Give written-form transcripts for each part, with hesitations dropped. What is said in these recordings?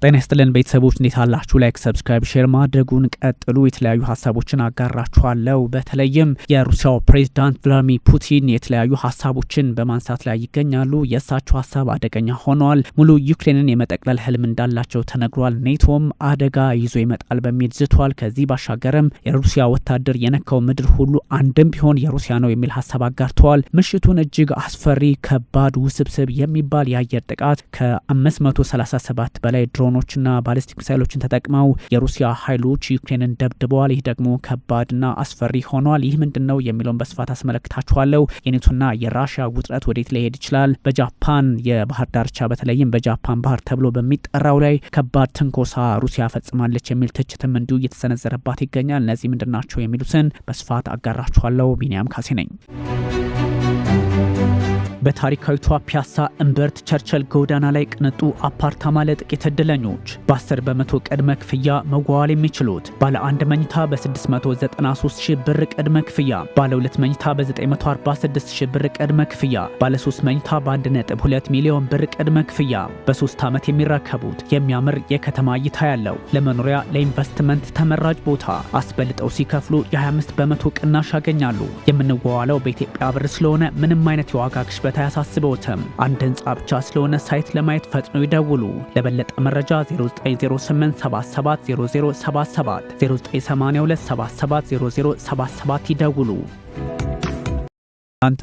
ጤና ይስጥልን ቤተሰቦች እንዴት አላችሁ? ላይክ፣ ሰብስክራይብ፣ ሼር ማድረጉን ቀጥሉ። የተለያዩ ሀሳቦችን አጋራችኋለሁ። በተለይም የሩሲያው ፕሬዝዳንት ቭላድሚር ፑቲን የተለያዩ ሀሳቦችን በማንሳት ላይ ይገኛሉ። የእሳቸው ሀሳብ አደገኛ ሆኗል። ሙሉ ዩክሬንን የመጠቅለል ህልም እንዳላቸው ተነግሯል። ኔቶም አደጋ ይዞ ይመጣል በሚል ዝቷል። ከዚህ ባሻገርም የሩሲያ ወታደር የነካው ምድር ሁሉ አንድም ቢሆን የሩሲያ ነው የሚል ሀሳብ አጋርተዋል። ምሽቱን እጅግ አስፈሪ፣ ከባድ፣ ውስብስብ የሚባል የአየር ጥቃት ከ537 በላይ ድሮኖችና ባሊስቲክ ሚሳይሎችን ተጠቅመው የሩሲያ ኃይሎች ዩክሬንን ደብድበዋል። ይህ ደግሞ ከባድና አስፈሪ ሆኗል። ይህ ምንድነው የሚለውን በስፋት አስመለክታችኋለሁ። የኔቶና የራሽያ ውጥረት ወዴት ሊሄድ ይችላል? በጃፓን የባህር ዳርቻ በተለይም በጃፓን ባህር ተብሎ በሚጠራው ላይ ከባድ ትንኮሳ ሩሲያ ፈጽማለች የሚል ትችትም እንዲሁ እየተሰነዘረባት ይገኛል። እነዚህ ምንድናቸው የሚሉትን በስፋት አጋራችኋለሁ። ቢኒያም ካሴ ነኝ። በታሪካዊቷ ፒያሳ እምብርት ቸርችል ጎዳና ላይ ቅንጡ አፓርታማ ለጥቂት እድለኞች በ10 በመቶ ቅድመ ክፍያ መዋዋል የሚችሉት ባለ 1 መኝታ በ693 ሺህ ብር ቅድመ ክፍያ፣ ባለ 2 መኝታ በ946 ሺህ ብር ቅድመ ክፍያ፣ ባለ 3 መኝታ በ1.2 ሚሊዮን ብር ቅድመ ክፍያ በ3 ዓመት የሚረከቡት የሚያምር የከተማ እይታ ያለው ለመኖሪያ ለኢንቨስትመንት ተመራጭ ቦታ አስበልጠው ሲከፍሉ የ25 በመቶ ቅናሽ ያገኛሉ። የምንዋዋለው በኢትዮጵያ ብር ስለሆነ ምንም አይነት የዋጋ ግሽበት አያሳስበውትም። አንድ ህንጻ ብቻ ስለሆነ ሳይት ለማየት ፈጥነው ይደውሉ። ለበለጠ መረጃ 0908770077 0982770077 ይደውሉ።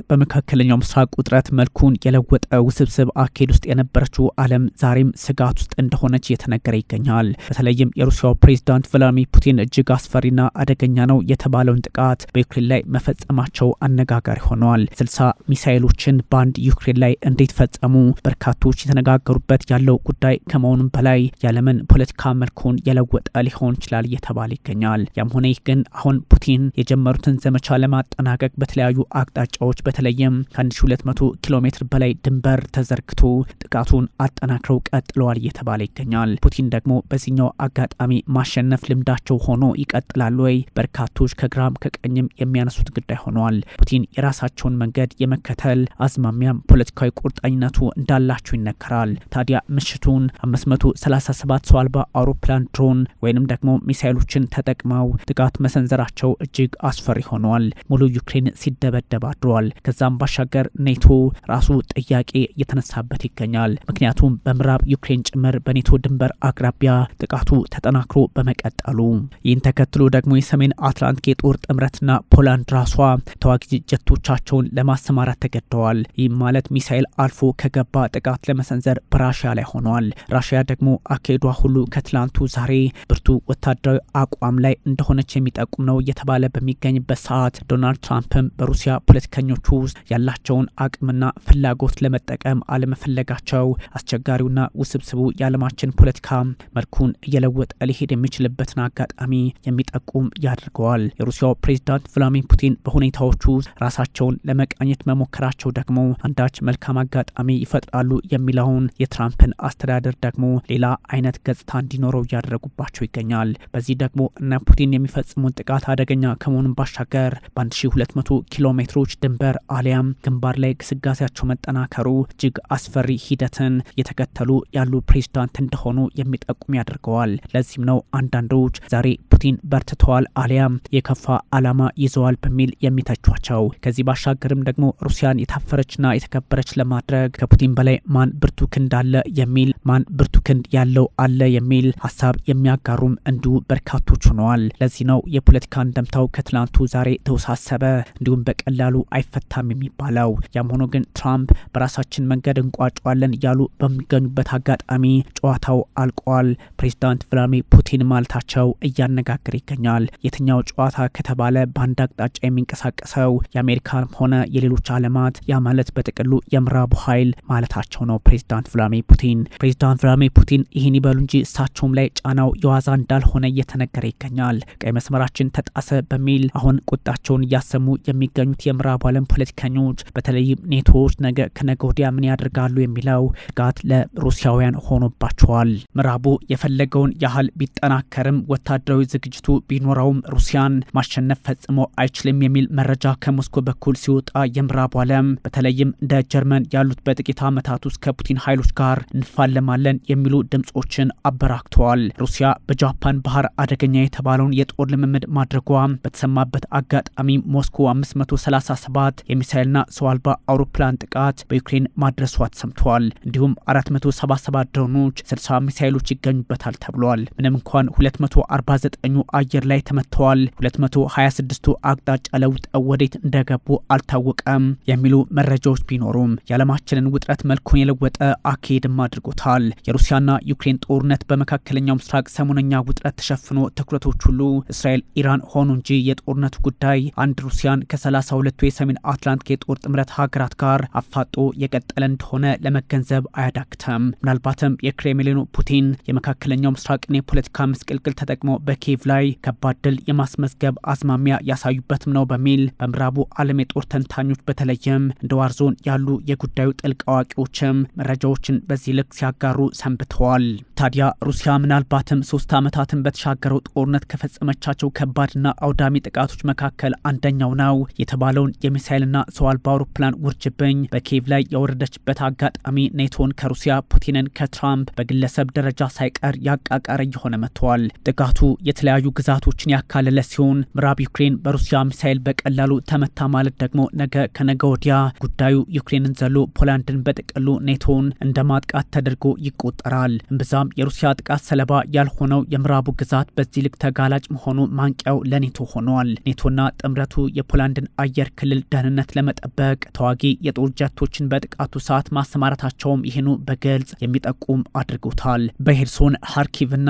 በመካከለኛው ምስራቅ ውጥረት መልኩን የለወጠ ውስብስብ አካሄድ ውስጥ የነበረችው ዓለም ዛሬም ስጋት ውስጥ እንደሆነች እየተነገረ ይገኛል። በተለይም የሩሲያው ፕሬዝዳንት ቭላድሚር ፑቲን እጅግ አስፈሪና አደገኛ ነው የተባለውን ጥቃት በዩክሬን ላይ መፈጸማቸው አነጋጋሪ ሆነዋል። 60 ሚሳኤሎችን በአንድ ዩክሬን ላይ እንዴት ፈጸሙ? በርካቶች የተነጋገሩበት ያለው ጉዳይ ከመሆኑም በላይ የዓለምን ፖለቲካ መልኩን የለወጠ ሊሆን ይችላል እየተባለ ይገኛል። ያም ሆነ ይህ ግን አሁን ፑቲን የጀመሩትን ዘመቻ ለማጠናቀቅ በተለያዩ አቅጣጫዎች በተለይም ከ1200 ኪሎ ሜትር በላይ ድንበር ተዘርግቶ ጥቃቱን አጠናክረው ቀጥለዋል እየተባለ ይገኛል። ፑቲን ደግሞ በዚህኛው አጋጣሚ ማሸነፍ ልምዳቸው ሆኖ ይቀጥላሉ ወይ? በርካቶች ከግራም ከቀኝም የሚያነሱት ጉዳይ ሆኗል። ፑቲን የራሳቸውን መንገድ የመከተል አዝማሚያም ፖለቲካዊ ቁርጠኝነቱ እንዳላቸው ይነገራል። ታዲያ ምሽቱን 537 ሰው አልባ አውሮፕላን ድሮን ወይንም ደግሞ ሚሳይሎችን ተጠቅመው ጥቃት መሰንዘራቸው እጅግ አስፈሪ ሆኗል። ሙሉ ዩክሬን ሲደበደብ አድሯል። ከዛም ባሻገር ኔቶ ራሱ ጥያቄ እየተነሳበት ይገኛል። ምክንያቱም በምዕራብ ዩክሬን ጭምር በኔቶ ድንበር አቅራቢያ ጥቃቱ ተጠናክሮ በመቀጠሉ ይህን ተከትሎ ደግሞ የሰሜን አትላንቲክ የጦር ጥምረትና ፖላንድ ራሷ ተዋጊ ጀቶቻቸውን ለማሰማራት ተገደዋል። ይህም ማለት ሚሳኤል አልፎ ከገባ ጥቃት ለመሰንዘር በራሽያ ላይ ሆኗል። ራሽያ ደግሞ አካሄዷ ሁሉ ከትላንቱ ዛሬ ብርቱ ወታደራዊ አቋም ላይ እንደሆነች የሚጠቁም ነው እየተባለ በሚገኝበት ሰዓት ዶናልድ ትራምፕም በሩሲያ ፖለቲከኞቹ ውስጥ ያላቸውን አቅምና ፍላጎት ለመጠቀም አለመፈለጋቸው አስቸጋሪውና ውስብስቡ የዓለማችን ፖለቲካ መልኩን እየለወጠ ሊሄድ የሚችልበትን አጋጣሚ የሚጠቁም ያደርገዋል። የሩሲያው ፕሬዝዳንት ቭላድሚር ፑቲን በሁኔታዎቹ ራሳቸውን ለመቃኘት መሞከራቸው ደግሞ አንዳች መልካም አጋጣሚ ይፈጥራሉ የሚለውን የትራምፕን አስተዳደር ደግሞ ሌላ አይነት ገጽታ እንዲኖረው እያደረጉባቸው ይገኛል። በዚህ ደግሞ እነ ፑቲን የሚፈጽሙት ጥቃት አደገኛ ከመሆኑን ባሻገር በ1200 ኪሎ ሜትሮች ድንበር አሊያም ግንባር ላይ ግስጋሴያቸው መጠናከሩ እጅግ አስፈሪ ሂደትን የተከተሉ ያሉ ፕሬዝዳንት እንደሆኑ የሚጠቁም ያደርገዋል። ለዚህም ነው አንዳንዶች ዛሬ ፑቲን በርትተዋል አሊያም የከፋ ዓላማ ይዘዋል በሚል የሚተቿቸው። ከዚህ ባሻገርም ደግሞ ሩሲያን የታፈረችና የተከበረች ለማድረግ ከፑቲን በላይ ማን ብርቱ ክንድ አለ የሚል ማን ብርቱ ክንድ ያለው አለ የሚል ሀሳብ የሚያጋሩም እንዲሁ በርካቶች ሆነዋል። ለዚህ ነው የፖለቲካ እንደምታው ከትላንቱ ዛሬ ተወሳሰበ እንዲሁም በቀላሉ አይፈታም የሚባለው። ያም ሆኖ ግን ትራምፕ በራሳችን መንገድ እንቋጫዋለን ያሉ በሚገኙበት አጋጣሚ ጨዋታው አልቋል። ፕሬዝዳንት ቭላድሚር ፑቲን ማለታቸው እያነጋገረ ይገኛል። የትኛው ጨዋታ ከተባለ በአንድ አቅጣጫ የሚንቀሳቀሰው የአሜሪካም ሆነ የሌሎች ዓለማት ያ ማለት በጥቅሉ የምዕራቡ ኃይል ማለታቸው ነው ፕሬዝዳንት ቭላድሚር ፑቲን። ፕሬዝዳንት ቭላድሚር ፑቲን ይህን ይበሉ እንጂ እሳቸውም ላይ ጫናው የዋዛ እንዳልሆነ እየተነገረ ይገኛል። ቀይ መስመራችን ተጣሰ በሚል አሁን ቁጣቸውን እያሰሙ የሚገኙት የምዕራቡ ዓለም ፖለቲከኞች በተለይም ኔቶዎች ነገ ከነገ ወዲያ ምን ያደርጋሉ የሚለው ስጋት ለሩሲያውያን ሆኖባቸዋል። ምዕራቡ የፈለገውን ያህል ቢጠናከርም ወታደራዊ ዝግጅቱ ቢኖረውም ሩሲያን ማሸነፍ ፈጽሞ አይችልም የሚል መረጃ ከሞስኮ በኩል ሲወጣ የምዕራቡ ዓለም በተለይም እንደ ጀርመን ያሉት በጥቂት ዓመታት ውስጥ ከፑቲን ኃይሎች ጋር እንፋለማለን የሚሉ ድምጾችን አበራክተዋል። ሩሲያ በጃፓን ባህር አደገኛ የተባለውን የጦር ልምምድ ማድረጓ በተሰማበት አጋጣሚ ሞስኮ 537 የሚሳኤልና ሰው አልባ አውሮፕላን ጥቃት በዩክሬን ማድረሷ ተሰምተዋል። እንዲሁም 477 ድሮኖች፣ 60 ሚሳኤሎች ይገኙበታል ተብሏል። ምንም እንኳን 249ኙ አየር ላይ ተመተዋል፣ 226ቱ አቅጣጫ ለውጠው ወዴት እንደገቡ አልታወቀም የሚሉ መረጃዎች ቢኖሩም የዓለማችንን ውጥረት መልኩን የለወጠ አካሄድም አድርጎታል። የሩሲያና ዩክሬን ጦርነት በመካከለኛው ምስራቅ ሰሞነኛ ውጥረት ተሸፍኖ ትኩረቶች ሁሉ እስራኤል፣ ኢራን ሆኑ እንጂ የጦርነቱ ጉዳይ አንድ ሩሲያን ከ32ቱ የሰሜን አትላንቲክ የጦር ጥምረት ሀገራት ጋር አፋጦ የቀጠለ እንደሆነ ለመገንዘብ አያዳግተም። ምናልባትም የክሬምሊኑ ፑቲን የመካከለኛው ምስራቅን የፖለቲካ ምስቅልቅል ተጠቅሞ በኪየቭ ላይ ከባድ ድል የማስመዝገብ አዝማሚያ ያሳዩበትም ነው በሚል በምዕራቡ ዓለም የጦር ተንታኞች በተለይም እንደ ዋርዞን ያሉ የጉዳዩ ጥልቅ አዋቂዎችም መረጃዎችን በዚህ ልክ ሲያጋሩ ሰንብተዋል። ታዲያ ሩሲያ ምናልባትም 3 ዓመታትን በተሻገረው ጦርነት ከፈጸመቻቸው ከባድና አውዳሚ ጥቃቶች መካከል አንደኛው ነው የተባለውን የሚሳኤልና ሰው አልባ አውሮፕላን ውርጅብኝ በኪየቭ ላይ የወረደችበት አጋጣሚ ኔቶን ከሩሲያ ፑቲንን ከትራምፕ በግለሰብ ደረጃ ሳይቀር ያቃቃረ እየሆነ መጥቷል። ጥቃቱ የተለያዩ ግዛቶችን ያካለለ ሲሆን ምዕራብ ዩክሬን በሩሲያ ሚሳኤል በቀላሉ ተመታ ማለት ደግሞ ነገ ከነገ ወዲያ ጉዳዩ ዩክሬንን ዘሎ ፖላንድን በጥቅሉ ኔቶን እንደ ማጥቃት ተደርጎ ይቆጠራል። እምብዛም የሩሲያ ጥቃት ሰለባ ያልሆነው የምዕራቡ ግዛት በዚህ ልክ ተጋላጭ መሆኑ ማንቂያው ለኔቶ ሆኗል። ኔቶና ጥምረቱ የፖላንድን አየር ክልል ደህንነት ለመጠበቅ ተዋጊ የጦር ጀቶችን በጥቃቱ ሰዓት ማሰማራታቸውም ይህኑ በግልጽ የሚጠቁም አድርጎታል። በሄርሶን ሃርኪቭና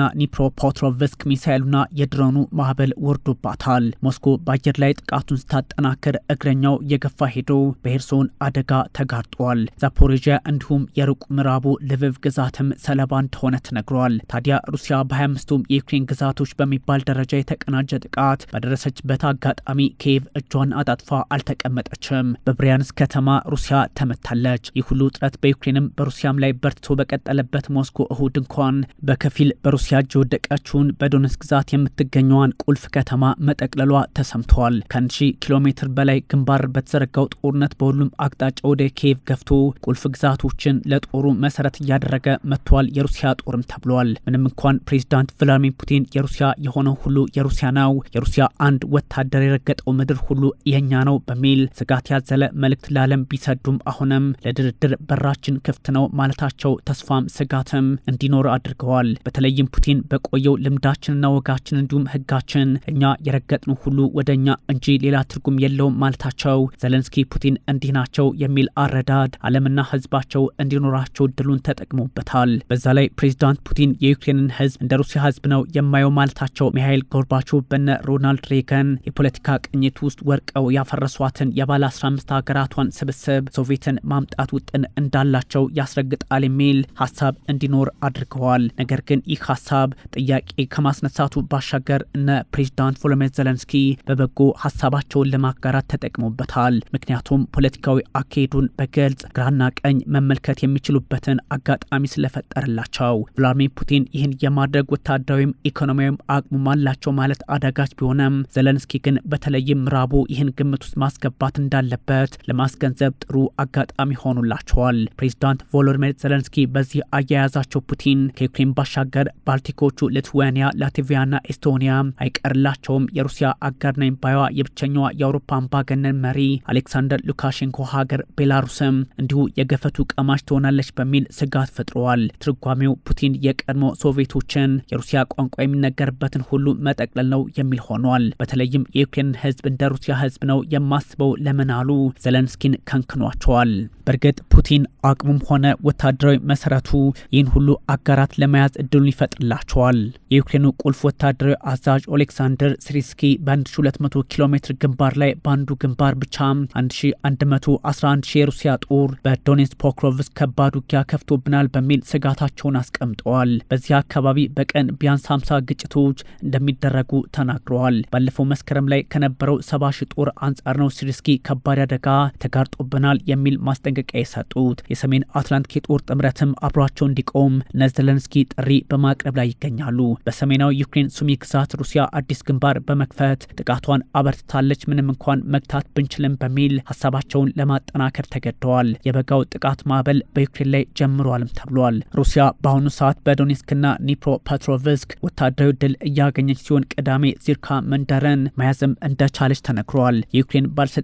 ኒፕሮፔትሮቭስክ ሚሳኤሉና የድሮኑ ማዕበል ወርዶባታል። ሞስኮ በአየር ላይ ጥቃቱን ስታጠናክር እግረኛው የገፋ ሄዶ በሄርሶን አደጋ ተጋርጧል። ዛፖሪዥያ እንዲሁም የሩቅ ምዕራቡ ልቪቭ ግዛትም ሰለባ እንደሆነ ተነግሯል። ታዲያ ሩሲያ በ25ቱም የዩክሬን ግዛቶች በሚባል ደረጃ የተቀናጀ ጥቃት በደረሰችበት አጋጣሚ ኪየቭ እጇን አጣጥፋ አልተቀመጠችም። በብሪያንስክ ከተማ ሩሲያ ተመታለች። ይህ ሁሉ ውጥረት በዩክሬንም በሩሲያም ላይ በርትቶ በቀጠለበት ሞስኮ እሁድ እንኳን በከፊል በሩሲያ እጅ የወደቀችውን በዶኔትስክ ግዛት የምትገኘዋን ቁልፍ ከተማ መጠቅለሏ ተሰምተዋል። ከ1000 ኪሎ ሜትር በላይ ግንባር በተዘረጋው ጦርነት በሁሉም አቅጣጫ ወደ ኪየቭ ገፍቶ ቁልፍ ግዛቶችን ለጦሩ መሰረት እያደረገ መጥቷል የሩሲያ ጦርም ተብሏል። ምንም እንኳን ፕሬዚዳንት ቭላድሚር ፑቲን የሩሲያ የሆነው ሁሉ የሩሲያ ነው፣ የሩሲያ አንድ ወታደር የረገጠው ምድር ሁሉ የኛ ነው በሚል ስጋት ያዘለ መልእክት ለዓለም ቢሰዱም አሁንም ለድርድር በራችን ክፍት ነው ማለታቸው ተስፋም ስጋትም እንዲኖር አድርገዋል። በተለይም ፑቲን በቆየው ልምዳችንና ወጋችን እንዲሁም ህጋችን እኛ የረገጥነው ሁሉ ወደኛ እንጂ ሌላ ትርጉም የለውም ማለታቸው ዘለንስኪ ፑቲን እንዲህ ናቸው የሚል አረዳድ ዓለምና ህዝባቸው እንዲኖራቸው እድሉን ተጠቅሞበታል። በዛ ላይ ፕሬዚዳንት ፑቲን የዩክሬንን ህዝብ እንደ ሩሲያ ህዝብ ነው የማየው ማለታቸው ሚሃይል ጎርባቾቭ በነ ሮናልድ ሬገን የፖለቲካ ቅኝት ውስጥ ወርቀው ያፈረሷትን የባለ 15 ሀገራቷን ስብስብ ሶቪየትን ማምጣት ውጥን እንዳላቸው ያስረግጣል የሚል ሀሳብ እንዲኖር አድርገዋል። ነገር ግን ይህ ሀሳብ ጥያቄ ከማስነሳቱ ባሻገር እነ ፕሬዚዳንት ቮሎዲሚር ዘለንስኪ በበጎ ሀሳባቸውን ለማጋራት ተጠቅሞበታል። ምክንያቱም ፖለቲካዊ አካሄዱን በግልጽ ግራና ቀኝ መመልከት የሚችሉበትን አጋጣሚ ስለፈጠረላቸው። ቭላድሚር ፑቲን ይህን የማድረግ ወታደራዊም ኢኮኖሚያዊም አቅሙ አላቸው ማለት አዳጋች ቢሆንም ዘለንስኪ ግን በተለይም ምዕራቡ ይህን ግምት ውስጥ ማስገባት እንዳለበት ለማስገንዘብ ጥሩ አጋጣሚ ሆኑላቸዋል። ፕሬዚዳንት ቮሎዲሚር ዘለንስኪ በዚህ አያያዛቸው ፑቲን ከዩክሬን ባሻገር ባልቲኮቹ ሊትዌኒያ፣ ላትቪያና ኤስቶኒያ አይቀርላቸውም የሩሲያ አጋር ነኝ ባይዋ የብቸኛዋ የአውሮፓ አምባገነን መሪ አሌክሳንደር ሉካሼንኮ ሀገር ቤላሩስም እንዲሁ የገፈቱ ቀማሽ ትሆናለች በሚል ስጋት ፈጥረዋል። ትርጓሜው ፑቲን የቀድሞ ሶቪየቶችን የሩሲያ ቋንቋ የሚነገርበትን ሁሉ መጠቅለል ነው የሚል ሆኗል። በተለይም የዩክሬን ህዝብ እንደ ሩሲያ ህዝብ ነው የማስበው ለምን አሉ ዘለንስኪን ከንክኗቸዋል። በእርግጥ ፑቲን አቅሙም ሆነ ወታደራዊ መሰረቱ ይህን ሁሉ አጋራት ለመያዝ እድሉን ይፈጥርላቸዋል። የዩክሬኑ ቁልፍ ወታደራዊ አዛዥ ኦሌክሳንደር ሲሪስኪ በ1200 ኪሎ ሜትር ግንባር ላይ በአንዱ ግንባር ብቻ 1111 የሩሲያ ጦር በዶኔትስክ ፖክሮቭስክ ከባድ ውጊያ ከፍቶብናል በሚል ስጋታቸውን አስቀምጠዋል። በዚህ አካባቢ በቀን ቢያንስ 50 ግጭቶች እንደሚደረጉ ተናግረዋል። ባለፈው መስከረም ላይ ከነበረው 70 ሺህ ጦር አንጻር ነው ዜሌንስኪ ከባድ አደጋ ተጋርጦብናል የሚል ማስጠንቀቂያ የሰጡት። የሰሜን አትላንቲክ የጦር ጥምረትም አብሯቸው እንዲቆም ዜሌንስኪ ጥሪ በማቅረብ ላይ ይገኛሉ። በሰሜናዊ ዩክሬን ሱሚ ግዛት ሩሲያ አዲስ ግንባር በመክፈት ጥቃቷን አበርትታለች። ምንም እንኳን መግታት ብንችልም በሚል ሀሳባቸውን ለማጠናከር ተገደዋል። የበጋው ጥቃት ማዕበል በዩክሬን ላይ ጀምሯልም ተብሏል። ሩሲያ በአሁኑ ሰዓት በዶኔትስክና ኒፕሮፔትሮቭስክ ወታደራዊ ድል እያገኘች ሲሆን ቅዳሜ ዚርካ መንደርን መያዝም እንደቻለች ተነግሯል። የዩክሬን ባለስልጣናት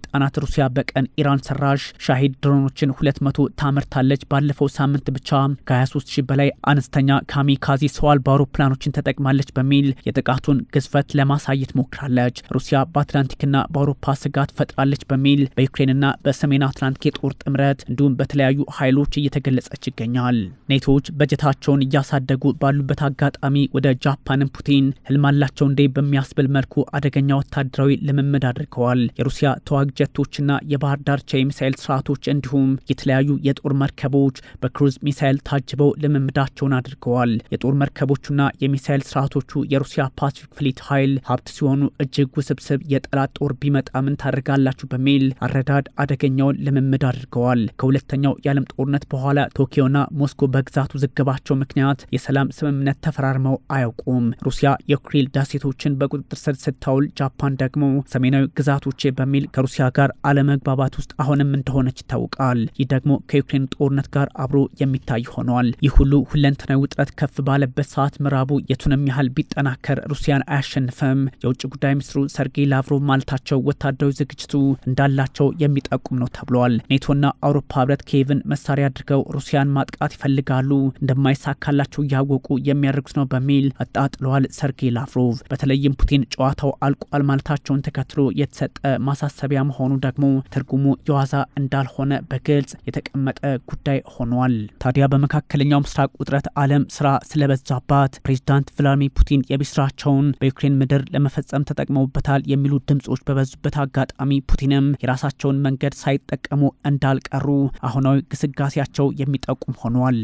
ሩሲያ በቀን ኢራን ሰራሽ ሻሂድ ድሮኖችን 200 ታመርታለች። ባለፈው ሳምንት ብቻ ከ23000 በላይ አነስተኛ ካሚካዚ ሰው አልባ አውሮፕላኖችን ተጠቅማለች በሚል የጥቃቱን ግዝፈት ለማሳየት ሞክራለች። ሩሲያ በአትላንቲክና በአውሮፓ ስጋት ፈጥራለች በሚል በዩክሬንና በሰሜን አትላንቲክ የጦር ጥምረት እንዲሁም በተለያዩ ኃይሎች እየተገለጸች ይገኛል። ኔቶዎች በጀታቸውን እያሳደጉ ባሉበት አጋጣሚ ወደ ጃፓንን ፑቲን ህልም አላቸው እንዴ በሚያስብል መልኩ አደገኛ ወታደራዊ ልምምድ አድርገዋል። የሩሲያ ተዋጊ ጀቶችና የባህር ዳርቻ የሚሳኤል ስርዓቶች እንዲሁም የተለያዩ የጦር መርከቦች በክሩዝ ሚሳኤል ታጅበው ልምምዳቸውን አድርገዋል። የጦር መርከቦቹና የሚሳኤል ስርዓቶቹ የሩሲያ ፓሲፊክ ፍሊት ኃይል ሀብት ሲሆኑ እጅግ ውስብስብ የጠላት ጦር ቢመጣ ምን ታደርጋላችሁ በሚል አረዳድ አደገኛውን ልምምድ አድርገዋል። ከሁለተኛው የዓለም ጦርነት በኋላ ቶኪዮና ሞስኮ በግዛቱ ዝግባቸው ምክንያት የሰላም ስምምነት ተፈራርመው አያውቁም። ሩሲያ የኩሪል ደሴቶችን በቁጥጥር ስር ስታውል፣ ጃፓን ደግሞ ሰሜናዊ ግዛቶቼ በሚል ከሩሲያ ጋር አለመግባባት ውስጥ አሁንም እንደሆነች ይታወቃል። ይህ ደግሞ ከዩክሬን ጦርነት ጋር አብሮ የሚታይ ሆኗል። ይህ ሁሉ ሁለንተናዊ ውጥረት ከፍ ባለበት ሰዓት ምዕራቡ የቱንም ያህል ቢጠናከር ሩሲያን አያሸንፍም። የውጭ ጉዳይ ሚኒስትሩ ሰርጌይ ላቭሮቭ ማለታቸው ወታደራዊ ዝግጅቱ እንዳላቸው የሚጠቁም ነው ተብሏል። ኔቶና አውሮፓ ህብረት ኪየቭን መሳሪያ አድርገው ሩሲያን ማጥቃት ይፈልጋሉ፣ እንደማይሳካላቸው እያወቁ የሚያደርጉት ነው በሚል አጣጥለዋል ሰርጌይ ላቭሮቭ። በተለይም ፑቲን ጨዋታው አልቋል ማለታቸውን ተከትሎ የተሰጠ ማሳሰቢያ መሆኑ ደግሞ ትርጉሙ የዋዛ እንዳልሆነ በግልጽ የተቀመጠ ጉዳይ ሆኗል። ታዲያ በመካከለኛው ምስራቅ ውጥረት ዓለም ስራ ስለበዛባት ፕሬዚዳንት ቭላድሚር ፑቲን የቤት ስራቸውን በዩክሬን ምድር ለመፈጸም ተጠቅመውበታል የሚሉ ድምጾች በበዙበት አጋጣሚ ፑቲንም የራሳቸውን መንገድ ሳይጠቀሙ እንዳልቀሩ አሁናዊ ግስጋሴያቸው የሚጠቁም ሆኗል።